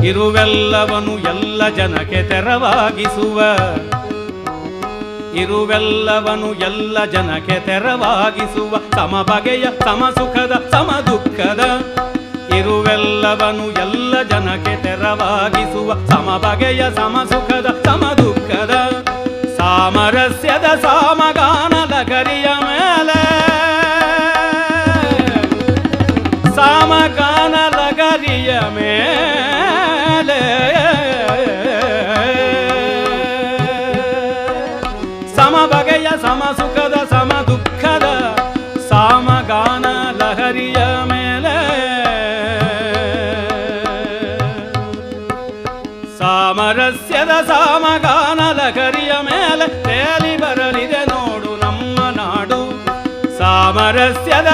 ಇರುವೆಲ್ಲವನು ಎಲ್ಲ ಜನಕ್ಕೆ ತೆರವಾಗಿಸುವ, ಇರುವೆಲ್ಲವನು ಎಲ್ಲ ಜನಕ್ಕೆ ತೆರವಾಗಿಸುವ, ಸಮ ಬಗೆಯ ಸಮ ಸುಖದ ಸಮ ದುಃಖದ, ಇರುವೆಲ್ಲವನು ಎಲ್ಲ ಜನಕ್ಕೆ ತೆರವಾಗಿಸುವ, ಸಮ ಬಗೆಯ ಸಮ ಸುಖದ ಸಮ ದುಃಖದ, ಸಾಮರಸ್ಯದ ಸಾಮಗಾನ ಲಹರಿಯ ಮೇಲೆ, ಸಾಮಗಾನ ಲಹರಿಯ ಮೇಲೆ, ಸಮ ಬಗೆಯ ಸಮ ಸುಖದ ಸಮ ದುಃಖದ ಸಾಮಗಾನ ಲಹರಿಯ ಮೇಲೆ, ಸಾಮರಸ್ಯದ ಸಾಮಗಾನ ಲಹರಿಯ ಮೇಲೆ ತೇಲಿ ಬರಲಿದೆ ನೋಡು ನಮ್ಮ ನಾಡು, ಸಾಮರಸ್ಯದ